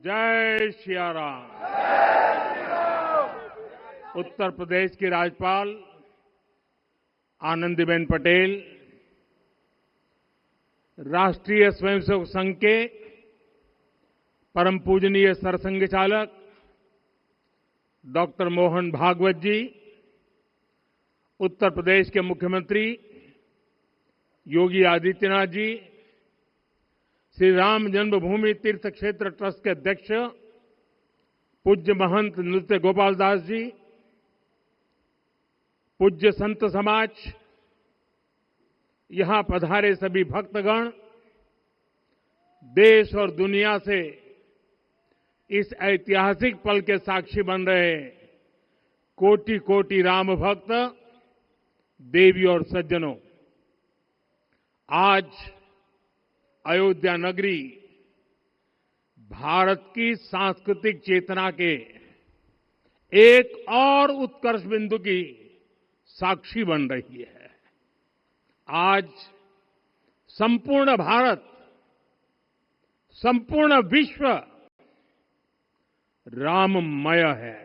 जय सिया राम। उत्तर प्रदेश की राज्यपाल आनंदीबेन पटेल, राष्ट्रीय स्वयंसेवक संघ के परम पूजनीय सरसंघ चालक डॉक्टर मोहन भागवत जी, उत्तर प्रदेश के मुख्यमंत्री योगी आदित्यनाथ जी, श्री राम जन्मभूमि तीर्थ क्षेत्र ट्रस्ट के अध्यक्ष पूज्य महंत नृत्य गोपाल दास जी, पूज्य संत समाज, यहां पधारे सभी भक्तगण, देश और दुनिया से इस ऐतिहासिक पल के साक्षी बन रहे कोटि कोटि राम भक्त, देवी और सज्जनों, आज अयोध्या नगरी भारत की सांस्कृतिक चेतना के एक और उत्कर्ष बिंदु की साक्षी बन रही है। आज संपूर्ण भारत, संपूर्ण विश्व राममय है।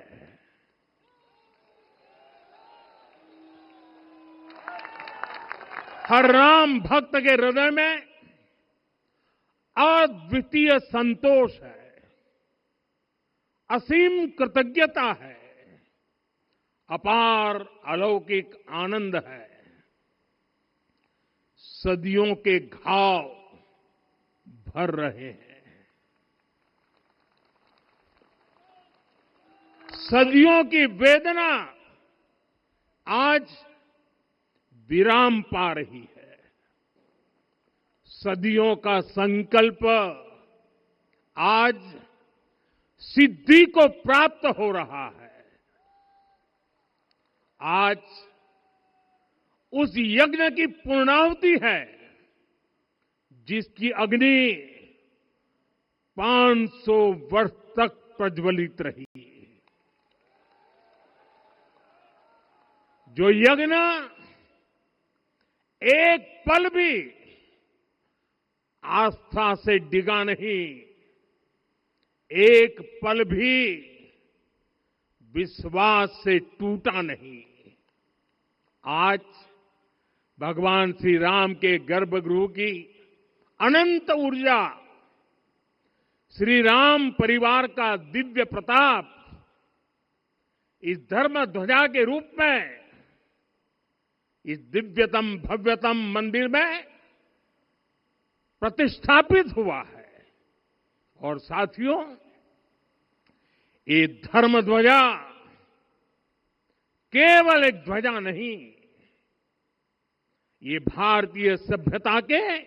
हर राम भक्त के हृदय में अद्वितीय संतोष है, असीम कृतज्ञता है, अपार अलौकिक आनंद है। सदियों के घाव भर रहे हैं, सदियों की वेदना आज विराम पा रही है, सदियों का संकल्प आज सिद्धि को प्राप्त हो रहा है। आज उस यज्ञ की पूर्णाहुति है जिसकी अग्नि 500 वर्ष तक प्रज्वलित रही। जो यज्ञ एक पल भी आस्था से डिगा नहीं, एक पल भी विश्वास से टूटा नहीं। आज भगवान श्री राम के गर्भगृह की अनंत ऊर्जा, श्री राम परिवार का दिव्य प्रताप इस धर्म ध्वजा के रूप में इस दिव्यतम भव्यतम मंदिर में प्रतिष्ठापित हुआ है। और साथियों, ये धर्म ध्वजा केवल एक ध्वजा नहीं, ये भारतीय सभ्यता के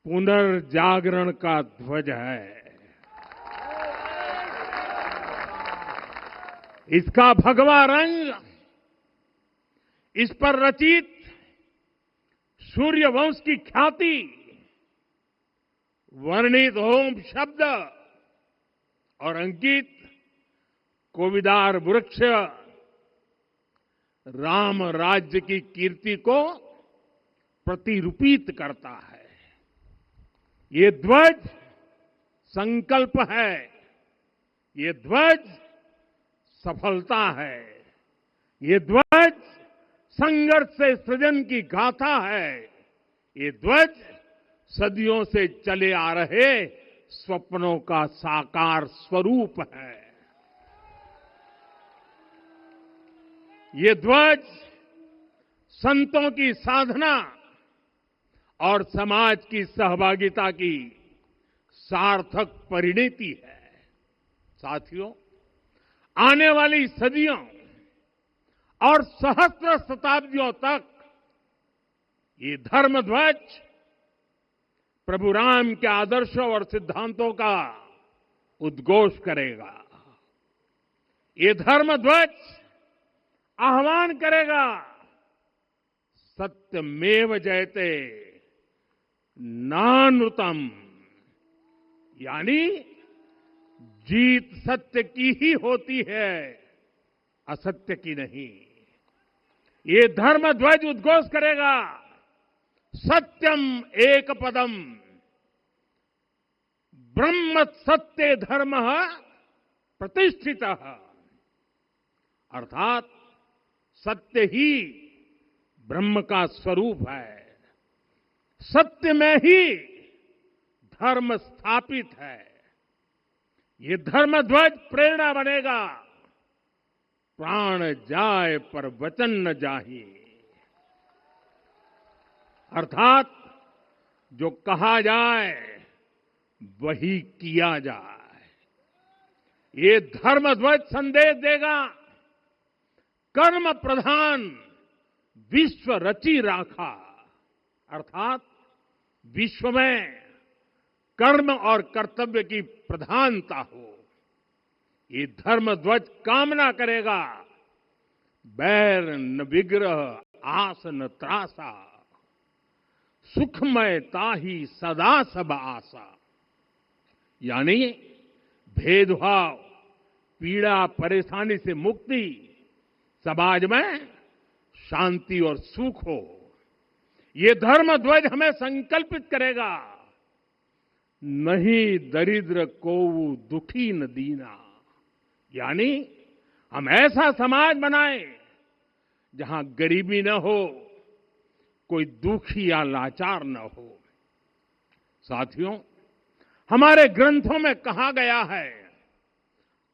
पुनर्जागरण का ध्वज है। इसका भगवा रंग, इस पर रचित सूर्यवंश की ख्याति, वर्णित ओम शब्द और अंकित कोविदार वृक्ष राम राज्य की कीर्ति को प्रतिरूपित करता है। ये ध्वज संकल्प है, ये ध्वज सफलता है, ये ध्वज संघर्ष से सृजन की गाथा है, ये ध्वज सदियों से चले आ रहे स्वप्नों का साकार स्वरूप है। ये ध्वज संतों की साधना और समाज की सहभागिता की सार्थक परिणति है। साथियों, आने वाली सदियों और सहस्त्र शताब्दियों तक ये धर्म ध्वज प्रभु राम के आदर्शों और सिद्धांतों का उद्घोष करेगा। ये धर्म ध्वज आह्वान करेगा, सत्यमेव जयते नानृतम, यानी जीत सत्य की ही होती है, असत्य की नहीं। ये धर्म ध्वज उद्घोष करेगा, सत्यम एक पदम ब्रह्म सत्य धर्म प्रतिष्ठित, अर्थात सत्य ही ब्रह्म का स्वरूप है, सत्य में ही धर्म स्थापित है। ये धर्म ध्वज प्रेरणा बनेगा, प्राण जाए पर वचन न जाहि, अर्थात जो कहा जाए वही किया जाए। ये धर्म ध्वज संदेश देगा, कर्म प्रधान विश्व रची राखा, अर्थात विश्व में कर्म और कर्तव्य की प्रधानता हो। ये धर्म ध्वज कामना करेगा, बैर न विग्रह आस न त्रासा, सुखमय ताहि सदा सब आशा। यानी भेदभाव, पीड़ा परेशानी से मुक्ति, समाज में शांति और सुख हो। ये धर्म ध्वज हमें संकल्पित करेगा, नहीं दरिद्र को दुखी न दीना, यानी हम ऐसा समाज बनाएं जहां गरीबी न हो, कोई दुखी या लाचार न हो। साथियों, हमारे ग्रंथों में कहा गया है,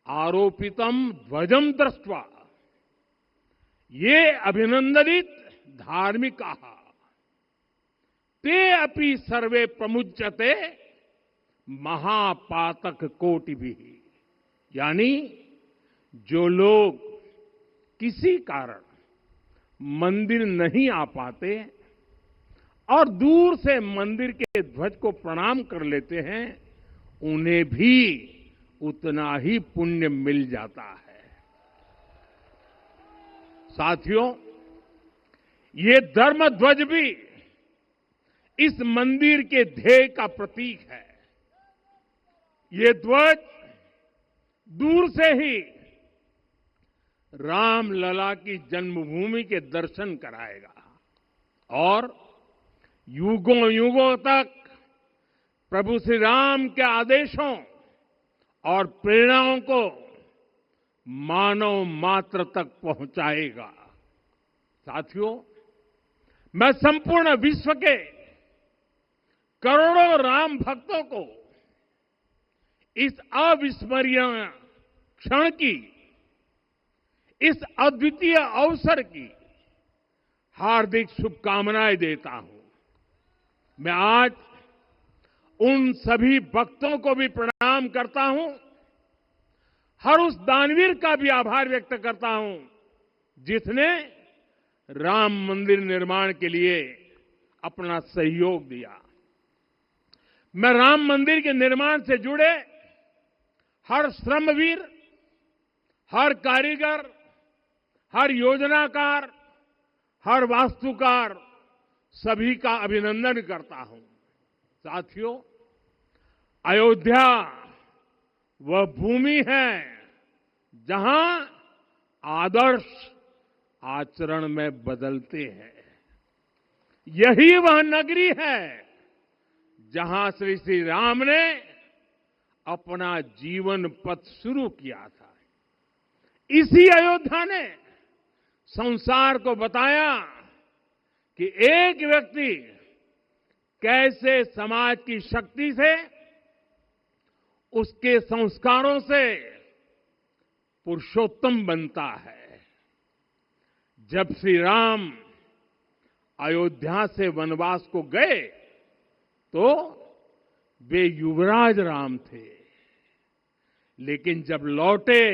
आरोपितम ध्वजम दृष्ट्वा ये अभिनंदनित धार्मिका ते अपि सर्वे प्रमुच्यते महापातक कोटि भी, यानी जो लोग किसी कारण मंदिर नहीं आ पाते और दूर से मंदिर के ध्वज को प्रणाम कर लेते हैं, उन्हें भी उतना ही पुण्य मिल जाता है। साथियों, ये धर्म ध्वज भी इस मंदिर के ध्येय का प्रतीक है। ये ध्वज दूर से ही राम लला की जन्मभूमि के दर्शन कराएगा और युगों युगों तक प्रभु श्री राम के आदेशों और प्रेरणाओं को मानव मात्र तक पहुंचाएगा। साथियों, मैं संपूर्ण विश्व के करोड़ों राम भक्तों को इस अविस्मरणीय क्षण की, इस अद्वितीय अवसर की हार्दिक शुभकामनाएं देता हूं। मैं आज उन सभी भक्तों को भी प्रणाम करता हूं, हर उस दानवीर का भी आभार व्यक्त करता हूं जिसने राम मंदिर निर्माण के लिए अपना सहयोग दिया। मैं राम मंदिर के निर्माण से जुड़े हर श्रमवीर, हर कारीगर, हर योजनाकार, हर वास्तुकार, सभी का अभिनंदन करता हूं। साथियों, अयोध्या वह भूमि है जहां आदर्श आचरण में बदलते हैं। यही वह नगरी है जहां श्री श्री राम ने अपना जीवन पथ शुरू किया था। इसी अयोध्या ने संसार को बताया कि एक व्यक्ति कैसे समाज की शक्ति से, उसके संस्कारों से पुरुषोत्तम बनता है। जब श्री राम अयोध्या से वनवास को गए तो वे युवराज राम थे, लेकिन जब लौटे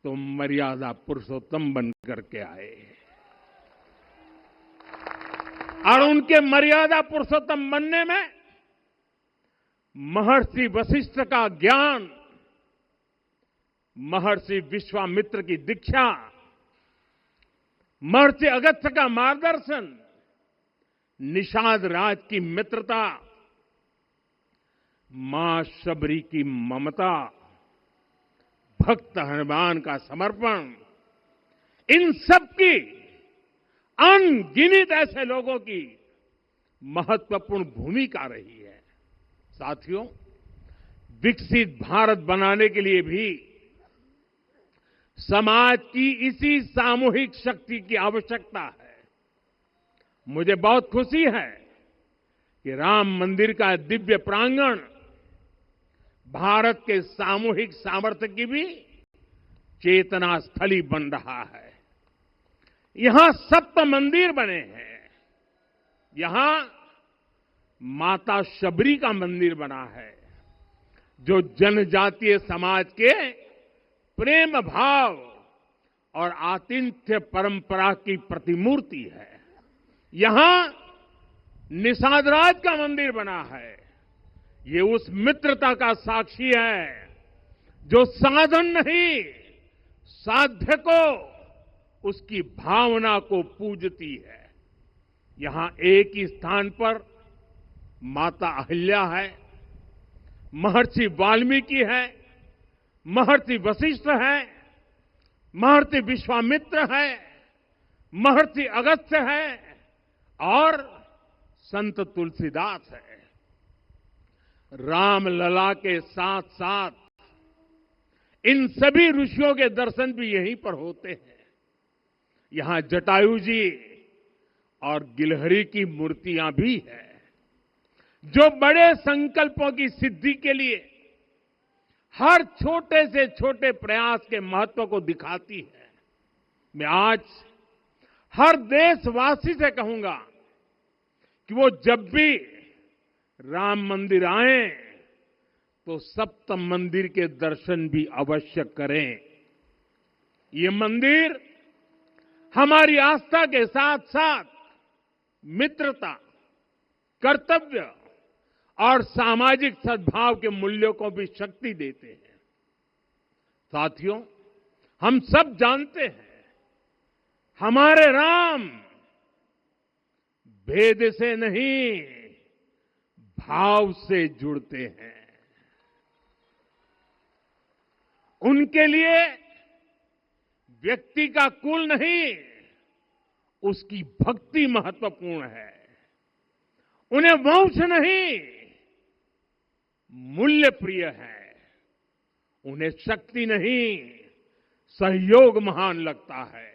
तो मर्यादा पुरुषोत्तम बन करके आए और उनके मर्यादा पुरुषोत्तम बनने में महर्षि वशिष्ठ का ज्ञान, महर्षि विश्वामित्र की दीक्षा, महर्षि अगस्त्य का मार्गदर्शन, निषाद राज की मित्रता, मां शबरी की ममता, भक्त हनुमान का समर्पण, इन सब की अनगिनत ऐसे लोगों की महत्वपूर्ण भूमिका रही है। साथियों, विकसित भारत बनाने के लिए भी समाज की इसी सामूहिक शक्ति की आवश्यकता है। मुझे बहुत खुशी है कि राम मंदिर का दिव्य प्रांगण भारत के सामूहिक सामर्थ्य की भी चेतना स्थली बन रहा है। यहां सप्त मंदिर बने हैं। यहां माता शबरी का मंदिर बना है, जो जनजातीय समाज के प्रेम भाव और आतिथ्य परंपरा की प्रतिमूर्ति है। यहां निषादराज का मंदिर बना है। ये उस मित्रता का साक्षी है जो साधन नहीं, साध्य को, उसकी भावना को पूजती है। यहां एक ही स्थान पर माता अहिल्या है, महर्षि वाल्मीकि है, महर्षि वशिष्ठ है, महर्षि विश्वामित्र है, महर्षि अगस्त्य है और संत तुलसीदास है। रामलला के साथ साथ इन सभी ऋषियों के दर्शन भी यहीं पर होते हैं। यहां जटायु जी और गिलहरी की मूर्तियां भी हैं, जो बड़े संकल्पों की सिद्धि के लिए हर छोटे से छोटे प्रयास के महत्व को दिखाती है। मैं आज हर देशवासी से कहूंगा कि वो जब भी राम मंदिर आए तो सप्त मंदिर के दर्शन भी अवश्य करें। ये मंदिर हमारी आस्था के साथ साथ मित्रता, कर्तव्य और सामाजिक सद्भाव के मूल्यों को भी शक्ति देते हैं। साथियों, हम सब जानते हैं हमारे राम भेद से नहीं, भाव से जुड़ते हैं। उनके लिए व्यक्ति का कुल नहीं, उसकी भक्ति महत्वपूर्ण है। उन्हें वंश नहीं, मूल्य प्रिय है। उन्हें शक्ति नहीं, सहयोग महान लगता है।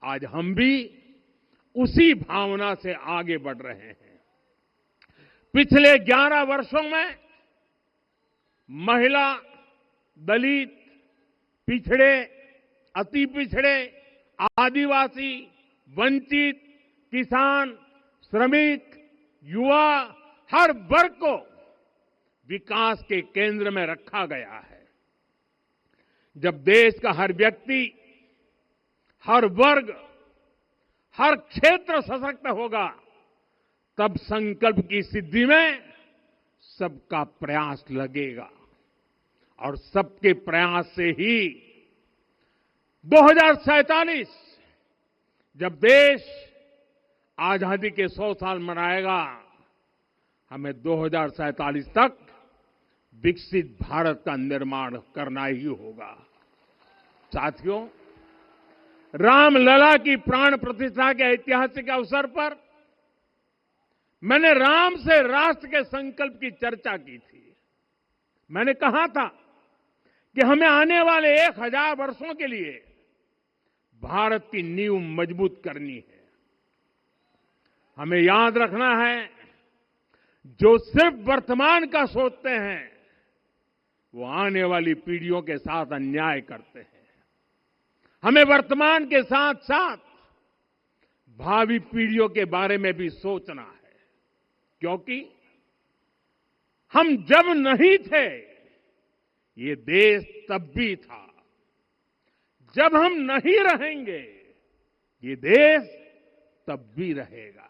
आज हम भी उसी भावना से आगे बढ़ रहे हैं। पिछले 11 वर्षों में महिला, दलित, पिछड़े, अति पिछड़े, आदिवासी, वंचित, किसान, श्रमिक, युवा, हर वर्ग को विकास के केंद्र में रखा गया है। जब देश का हर व्यक्ति, हर वर्ग, हर क्षेत्र सशक्त होगा, तब संकल्प की सिद्धि में सबका प्रयास लगेगा। और सबके प्रयास से ही 2047 जब देश आजादी के 100 साल मनाएगा, हमें 2047 तक विकसित भारत का निर्माण करना ही होगा। साथियों, रामलला की प्राण प्रतिष्ठा के ऐतिहासिक अवसर पर मैंने राम से राष्ट्र के संकल्प की चर्चा की थी। मैंने कहा था कि हमें आने वाले 1000 वर्षों के लिए भारत की नींव मजबूत करनी है। हमें याद रखना है, जो सिर्फ वर्तमान का सोचते हैं वो आने वाली पीढ़ियों के साथ अन्याय करते हैं। हमें वर्तमान के साथ साथ भावी पीढ़ियों के बारे में भी सोचना है, क्योंकि हम जब नहीं थे ये देश तब भी था, जब हम नहीं रहेंगे ये देश तब भी रहेगा।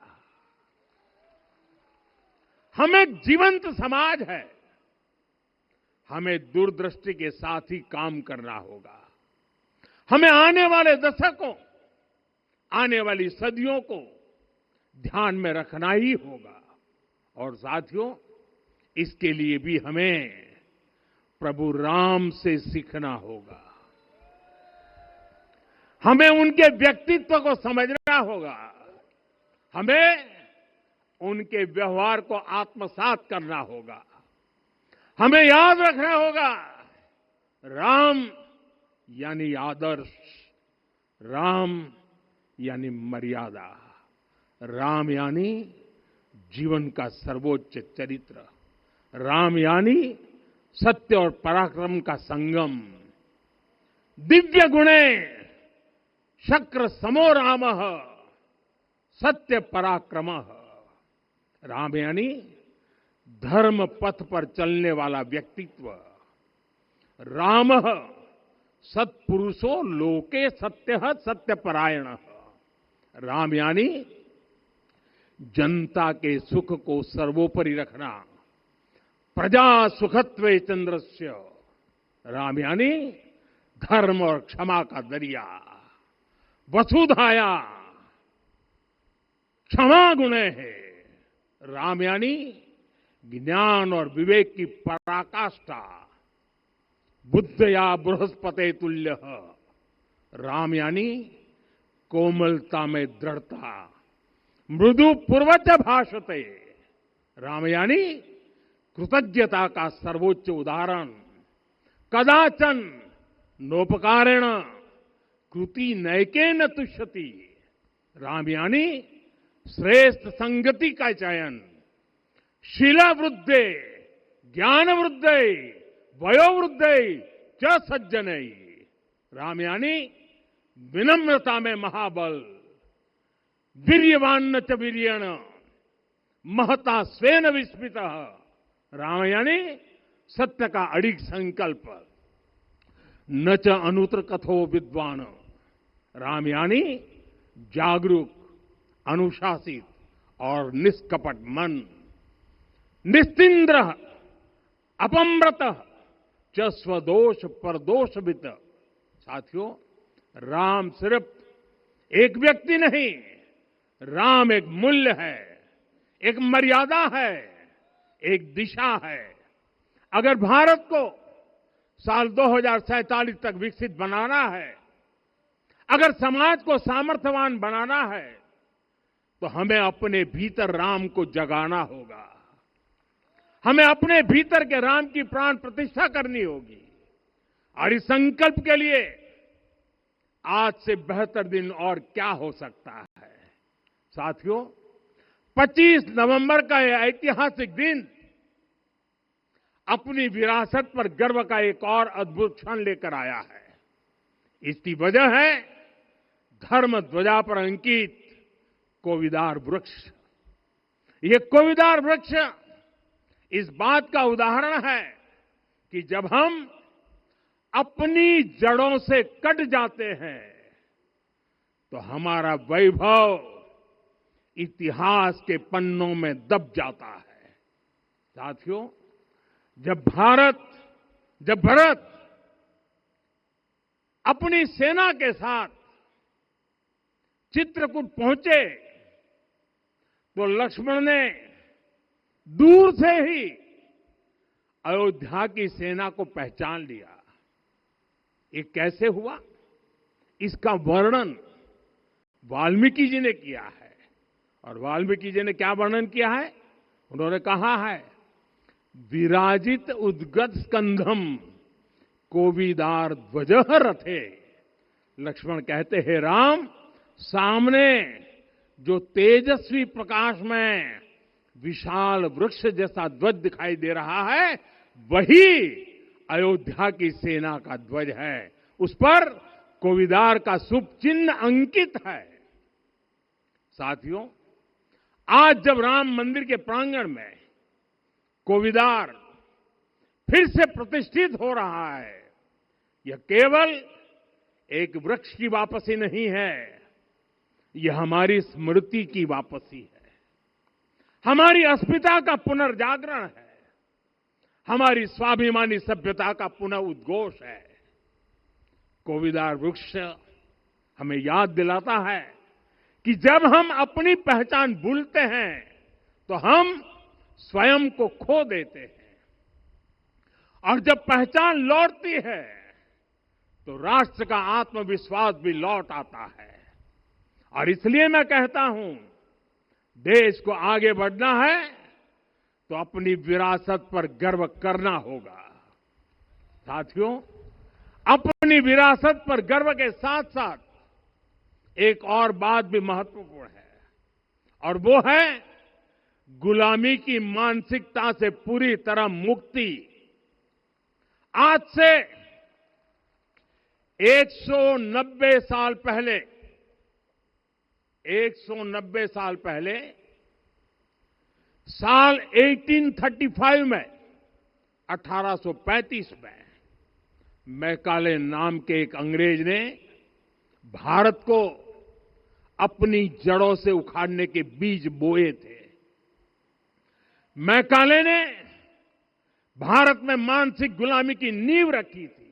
हम एक जीवंत समाज है, हमें दूरदृष्टि के साथ ही काम करना होगा। हमें आने वाले दशकों, आने वाली सदियों को ध्यान में रखना ही होगा। और साथियों, इसके लिए भी हमें प्रभु राम से सीखना होगा। हमें उनके व्यक्तित्व को समझना होगा। हमें उनके व्यवहार को आत्मसात करना होगा। हमें याद रखना होगा, राम यानी आदर्श, राम यानी मर्यादा, राम यानी जीवन का सर्वोच्च चरित्र, राम यानी सत्य और पराक्रम का संगम। दिव्य गुणे शक्र समो राम सत्य पराक्रम। राम यानी धर्म पथ पर चलने वाला व्यक्तित्व। राम सत्पुरुषो लोके सत्य सत्यपरायण। राम यानी जनता के सुख को सर्वोपरि रखना, प्रजा सुखत्वे चंद्रस्य। राम यानी धर्म और क्षमा का दरिया। वसुधाया क्षमा गुणे है। राम यानी ज्ञान और विवेक की पराकाष्ठा। बुद्धया बृहस्पते तुल्य। राम यानी कोमलता में दृढ़ता। मृदु पूर्वज भाषते। राम यानी कृतज्ञता का सर्वोच्च उदाहरण। कदाचन नोपकारेण कृति नैकेन तुष्यति। राम यानी श्रेष्ठ संगति का चयन। शीला वृद्धे ज्ञान वृद्धे वयोवृद्धे च सज्जने। राम यानी विनम्रता में महाबल। वीर्यवान च वीर्येण महता स्वेन विस्मितः। राम यानी सत्य का अडिग संकल्प। न च अनुत्र कथो विद्वान। राम यानी जागरूक, अनुशासित और निष्कपट मन। निस्तिंद्र अपम्रत च स्वदोष परदोषवित। साथियों, राम सिर्फ एक व्यक्ति नहीं, राम एक मूल्य है, एक मर्यादा है, एक दिशा है। अगर भारत को साल 2047 तक विकसित बनाना है, अगर समाज को सामर्थ्यवान बनाना है, तो हमें अपने भीतर राम को जगाना होगा। हमें अपने भीतर के राम की प्राण प्रतिष्ठा करनी होगी। और इस संकल्प के लिए आज से बेहतर दिन और क्या हो सकता है। साथियों, 25 नवंबर का यह ऐतिहासिक दिन अपनी विरासत पर गर्व का एक और अद्भुत क्षण लेकर आया है। इसकी वजह है धर्म ध्वजा पर अंकित कोविदार वृक्ष। ये कोविदार वृक्ष इस बात का उदाहरण है कि जब हम अपनी जड़ों से कट जाते हैं तो हमारा वैभव इतिहास के पन्नों में दब जाता है। साथियों, जब भरत अपनी सेना के साथ चित्रकूट पहुंचे तो लक्ष्मण ने दूर से ही अयोध्या की सेना को पहचान लिया। ये कैसे हुआ, इसका वर्णन वाल्मीकि जी ने किया है। और वाल्मीकि जी ने क्या वर्णन किया है? उन्होंने कहा है, विराजित उद्गत स्कंधम कोविदार ध्वज रथे। लक्ष्मण कहते हैं, राम, सामने जो तेजस्वी प्रकाश में विशाल वृक्ष जैसा ध्वज दिखाई दे रहा है, वही अयोध्या की सेना का ध्वज है। उस पर कोविदार का शुभ चिन्ह अंकित है। साथियों, आज जब राम मंदिर के प्रांगण में कोविदार फिर से प्रतिष्ठित हो रहा है, यह केवल एक वृक्ष की वापसी नहीं है, यह हमारी स्मृति की वापसी है, हमारी अस्मिता का पुनर्जागरण है, हमारी स्वाभिमानी सभ्यता का पुनः उद्घोष है। कोविदार वृक्ष हमें याद दिलाता है कि जब हम अपनी पहचान भूलते हैं तो हम स्वयं को खो देते हैं, और जब पहचान लौटती है तो राष्ट्र का आत्मविश्वास भी लौट आता है। और इसलिए मैं कहता हूं, देश को आगे बढ़ना है तो अपनी विरासत पर गर्व करना होगा। साथियों, अपनी विरासत पर गर्व के साथ साथ एक और बात भी महत्वपूर्ण है, और वो है गुलामी की मानसिकता से पूरी तरह मुक्ति। आज से 190 साल पहले 190 साल पहले साल 1835 में 1835 में मैकाले नाम के एक अंग्रेज ने भारत को अपनी जड़ों से उखाड़ने के बीज बोए थे। मैकाले ने भारत में मानसिक गुलामी की नींव रखी थी।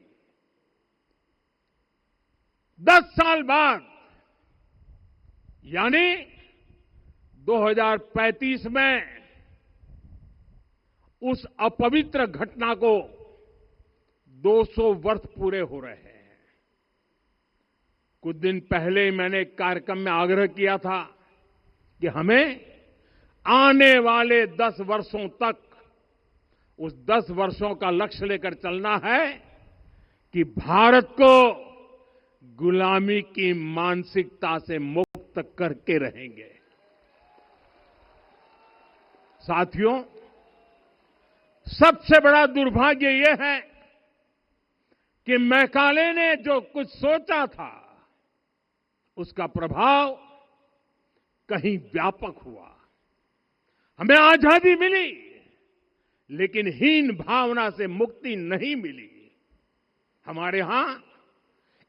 10 साल बाद यानी 2035 में उस अपवित्र घटना को 200 वर्ष पूरे हो रहे हैं। कुछ दिन पहले मैंने एक कार्यक्रम में आग्रह किया था कि हमें आने वाले 10 वर्षों तक उस 10 वर्षों का लक्ष्य लेकर चलना है कि भारत को गुलामी की मानसिकता से मुक्त करके रहेंगे। साथियों, सबसे बड़ा दुर्भाग्य यह है कि मैकाले ने जो कुछ सोचा था उसका प्रभाव कहीं व्यापक हुआ। हमें आजादी मिली, लेकिन हीन भावना से मुक्ति नहीं मिली। हमारे यहां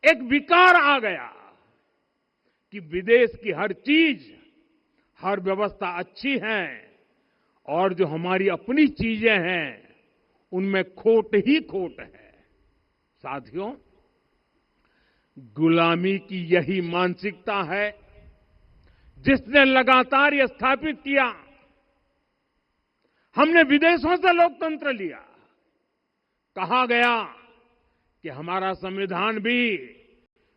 एक विकार आ गया कि विदेश की हर चीज, हर व्यवस्था अच्छी है और जो हमारी अपनी चीजें हैं उनमें खोट ही खोट है। साथियों, गुलामी की यही मानसिकता है जिसने लगातार यह स्थापित किया। हमने विदेशों से लोकतंत्र लिया। कहा गया कि हमारा संविधान भी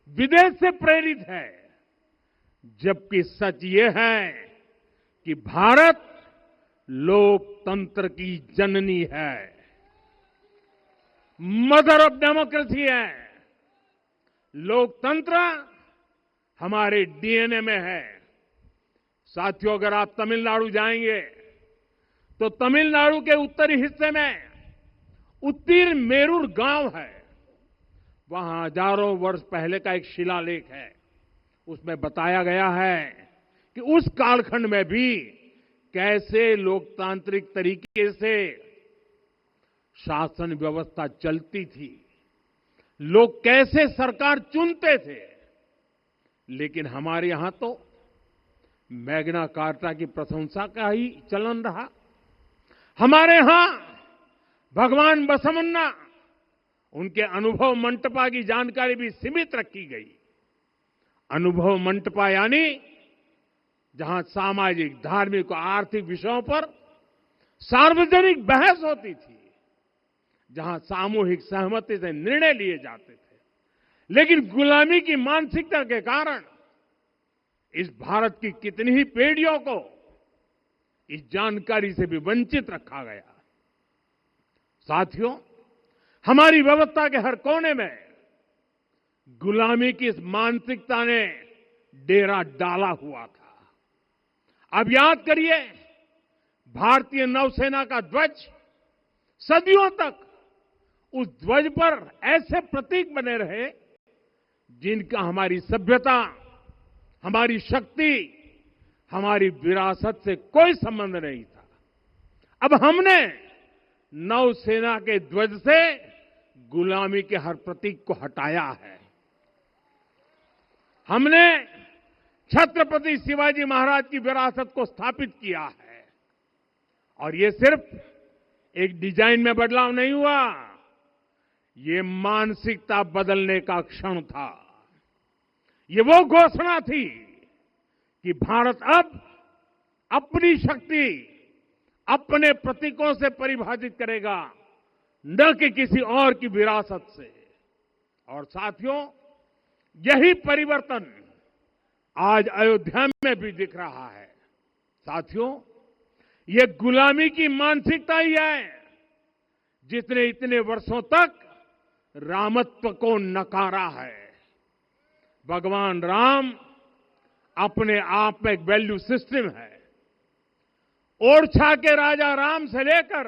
विदेश से प्रेरित है, जबकि सच ये है कि भारत लोकतंत्र की जननी है, मदर ऑफ डेमोक्रेसी है। लोकतंत्र हमारे डीएनए में है। साथियों, अगर आप तमिलनाडु जाएंगे तो तमिलनाडु के उत्तरी हिस्से में उत्तीरमेरूर गांव है। वहां हजारों वर्ष पहले का एक शिलालेख है। उसमें बताया गया है कि उस कालखंड में भी कैसे लोकतांत्रिक तरीके से शासन व्यवस्था चलती थी, लोग कैसे सरकार चुनते थे। लेकिन हमारे यहां तो मैग्ना कार्टा की प्रशंसा का ही चलन रहा। हमारे यहां भगवान बसवन्ना, उनके अनुभव मंटपा की जानकारी भी सीमित रखी गई। अनुभव मंटपा यानी जहां सामाजिक, धार्मिक और आर्थिक विषयों पर सार्वजनिक बहस होती थी, जहां सामूहिक सहमति से निर्णय लिए जाते थे। लेकिन गुलामी की मानसिकता के कारण इस भारत की कितनी ही पीढ़ियों को इस जानकारी से भी वंचित रखा गया। साथियों, हमारी व्यवस्था के हर कोने में गुलामी की इस मानसिकता ने डेरा डाला हुआ था। अब याद करिए, भारतीय नौसेना का ध्वज सदियों तक उस ध्वज पर ऐसे प्रतीक बने रहे जिनका हमारी सभ्यता, हमारी शक्ति, हमारी विरासत से कोई संबंध नहीं था। अब हमने नौसेना के ध्वज से गुलामी के हर प्रतीक को हटाया है। हमने छत्रपति शिवाजी महाराज की विरासत को स्थापित किया है। और ये सिर्फ एक डिजाइन में बदलाव नहीं हुआ, ये मानसिकता बदलने का क्षण था। ये वो घोषणा थी कि भारत अब अपनी शक्ति अपने प्रतीकों से परिभाषित करेगा, न कि किसी और की विरासत से। और साथियों, यही परिवर्तन आज अयोध्या में भी दिख रहा है। साथियों, ये गुलामी की मानसिकता ही है जिसने इतने वर्षों तक रामत्व को नकारा है। भगवान राम अपने आप में एक वैल्यू सिस्टम है। ओरछा के राजा राम से लेकर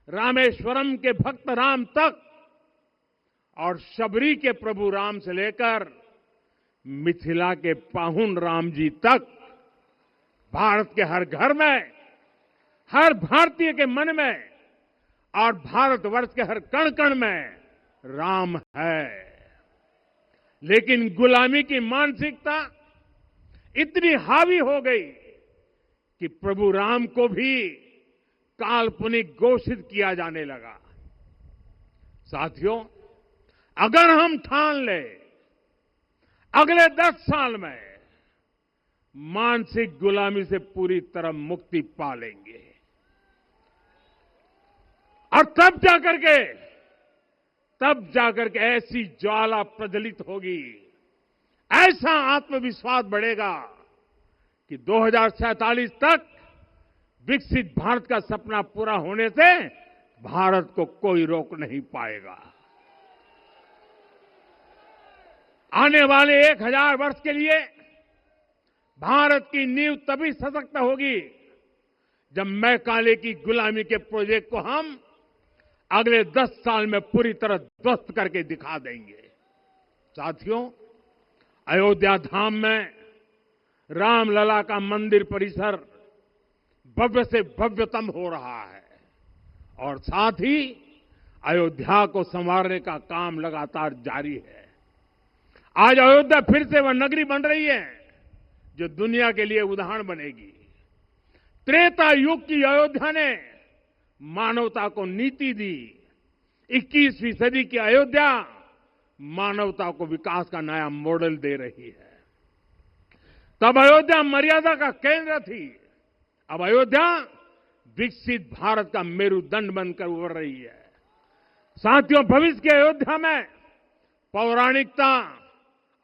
रामेश्वरम के भक्त राम तक और शबरी के प्रभु राम से लेकर मिथिला के पाहुन राम जी तक भारत के हर घर में, हर भारतीय के मन में और भारतवर्ष के हर कण कण में राम है। लेकिन गुलामी की मानसिकता इतनी हावी हो गई कि प्रभु राम को भी काल्पनिक घोषित किया जाने लगा। साथियों, अगर हम ठान लें अगले 10 साल में मानसिक गुलामी से पूरी तरह मुक्ति पा लेंगे और तब जाकर के ऐसी ज्वाला प्रज्वलित होगी, ऐसा आत्मविश्वास बढ़ेगा कि 2047 तक विकसित भारत का सपना पूरा होने से भारत को कोई रोक नहीं पाएगा। आने वाले 1000 वर्ष के लिए भारत की नींव तभी सशक्त होगी जब मैकाले की गुलामी के प्रोजेक्ट को हम अगले 10 साल में पूरी तरह ध्वस्त करके दिखा देंगे। साथियों, अयोध्या धाम में रामलला का मंदिर परिसर भव्य से भव्यतम हो रहा है और साथ ही अयोध्या को संवारने का काम लगातार जारी है। आज अयोध्या फिर से वह नगरी बन रही है जो दुनिया के लिए उदाहरण बनेगी। त्रेता युग की अयोध्या ने मानवता को नीति दी। 21वीं सदी की अयोध्या मानवता को विकास का नया मॉडल दे रही है। तब अयोध्या मर्यादा का केंद्र थी, अब अयोध्या विकसित भारत का मेरुदंड बनकर उभर रही है। साथियों, भविष्य की अयोध्या में पौराणिकता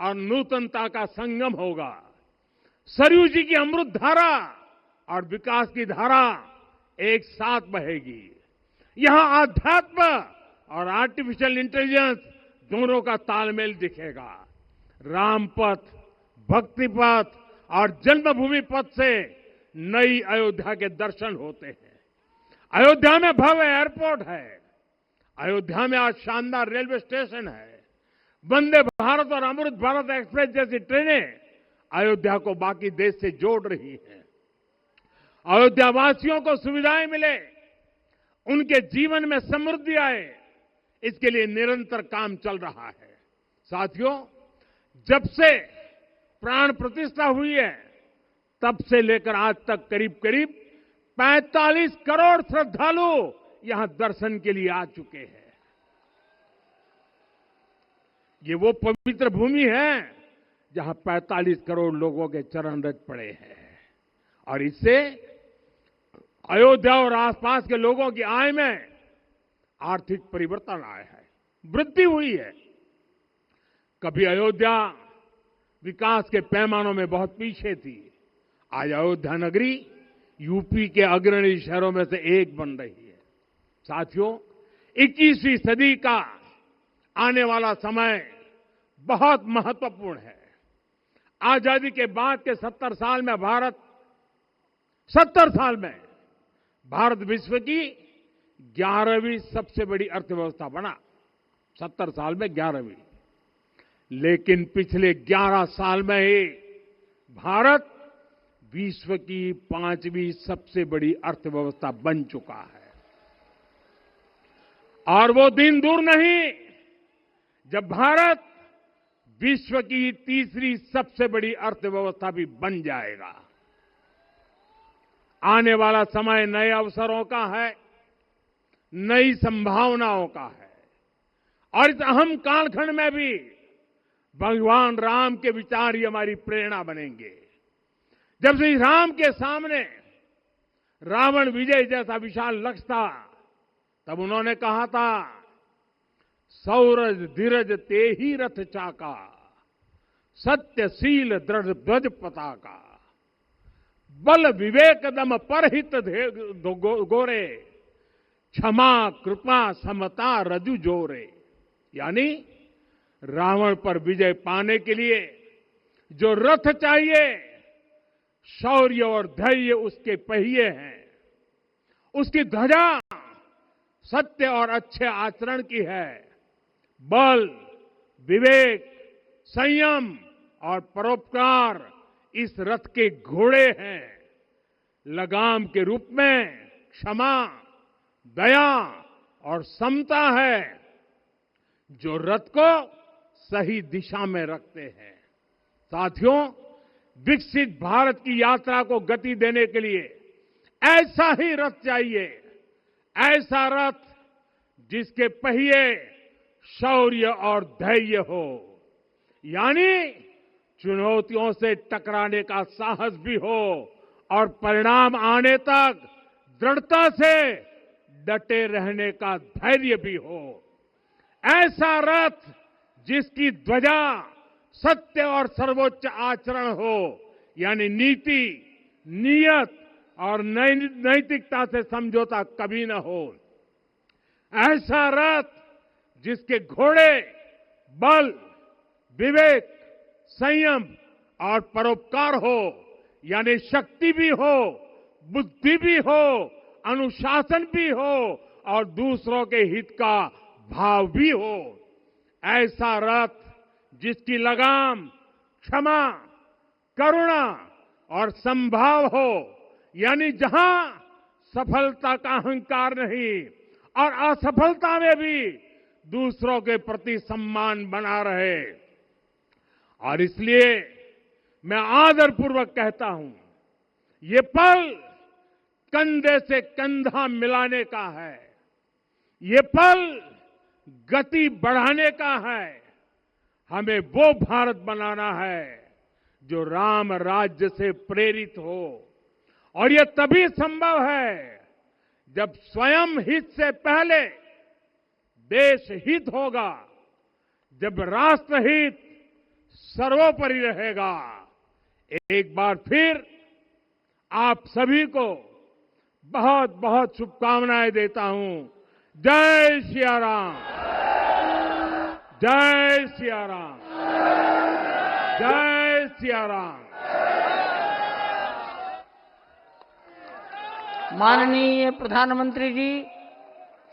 और नूतनता का संगम होगा। सरयू जी की अमृत धारा और विकास की धारा एक साथ बहेगी। यहां आध्यात्म और आर्टिफिशियल इंटेलिजेंस दोनों का तालमेल दिखेगा। राम पथ, भक्ति पथ और जन्मभूमि पथ से नई अयोध्या के दर्शन होते हैं। अयोध्या में भव्य एयरपोर्ट है। अयोध्या में आज शानदार रेलवे स्टेशन है। वंदे भारत और अमृत भारत एक्सप्रेस जैसी ट्रेनें अयोध्या को बाकी देश से जोड़ रही हैं। अयोध्या वासियों को सुविधाएं मिले, उनके जीवन में समृद्धि आए, इसके लिए निरंतर काम चल रहा है। साथियों, जब से प्राण प्रतिष्ठा हुई है तब से लेकर आज तक करीब 45 करोड़ श्रद्धालु यहां दर्शन के लिए आ चुके हैं। ये वो पवित्र भूमि है जहां 45 करोड़ लोगों के चरण रज पड़े हैं और इससे अयोध्या और आसपास के लोगों की आय में आर्थिक परिवर्तन आया है, वृद्धि हुई है। कभी अयोध्या विकास के पैमानों में बहुत पीछे थी। आज अयोध्या नगरी यूपी के अग्रणी शहरों में से एक बन रही है। साथियों, 21वीं सदी का आने वाला समय बहुत महत्वपूर्ण है। आजादी के बाद के 70 साल में भारत विश्व की 11वीं सबसे बड़ी अर्थव्यवस्था बना। 70 साल में 11वीं। लेकिन पिछले 11 साल में ही भारत विश्व की 5वीं सबसे बड़ी अर्थव्यवस्था बन चुका है। और वो दिन दूर नहीं जब भारत विश्व की 3री सबसे बड़ी अर्थव्यवस्था भी बन जाएगा। आने वाला समय नए अवसरों का है, नई संभावनाओं का है और इस अहम कालखंड में भी भगवान राम के विचार ही हमारी प्रेरणा बनेंगे। जब श्री राम के सामने रावण विजय जैसा विशाल लक्ष्य था, तब उन्होंने कहा था, सौरज धीरज ते ही रथ चाका, सत्यशील दृढ़ ध्वज पताका। बल विवेक दम परहित गोरे, क्षमा कृपा समता रजु जोरे। यानी रावण पर विजय पाने के लिए जो रथ चाहिए, शौर्य और धैर्य उसके पहिए हैं, उसकी ध्वजा सत्य और अच्छे आचरण की है, बल विवेक संयम और परोपकार इस रथ के घोड़े हैं। लगाम के रूप में क्षमा दया और समता है जो रथ को सही दिशा में रखते हैं। साथियों, विकसित भारत की यात्रा को गति देने के लिए ऐसा ही रथ चाहिए, ऐसा रथ जिसके पहिए शौर्य और धैर्य हो, यानी चुनौतियों से टकराने का साहस भी हो और परिणाम आने तक दृढ़ता से डटे रहने का धैर्य भी हो। ऐसा रथ जिसकी ध्वजा सत्य और सर्वोच्च आचरण हो, यानी नीति नियत और नैतिकता से समझौता कभी न हो। ऐसा रथ जिसके घोड़े बल विवेक संयम और परोपकार हो, यानी शक्ति भी हो बुद्धि भी हो अनुशासन भी हो और दूसरों के हित का भाव भी हो। ऐसा रथ जिसकी लगाम क्षमा करुणा और संभाव हो, यानी जहां सफलता का अहंकार नहीं और असफलता में भी दूसरों के प्रति सम्मान बना रहे। और इसलिए मैं आदरपूर्वक कहता हूं, ये पल कंधे से कंधा मिलाने का है, ये पल गति बढ़ाने का है। हमें वो भारत बनाना है जो राम राज्य से प्रेरित हो, और ये तभी संभव है जब स्वयं हित से पहले देश हित होगा, जब राष्ट्र हित सर्वोपरि रहेगा। एक बार फिर आप सभी को बहुत बहुत शुभकामनाएं देता हूं। जय सिया राम, जय सिया राम, जय सिया राम। माननीय प्रधानमंत्री जी,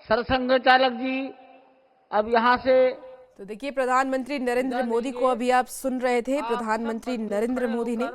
सरसंघ चालक जी, अब यहां से तो देखिए, प्रधानमंत्री नरेंद्र मोदी को अभी आप सुन रहे थे। प्रधानमंत्री नरेंद्र मोदी ने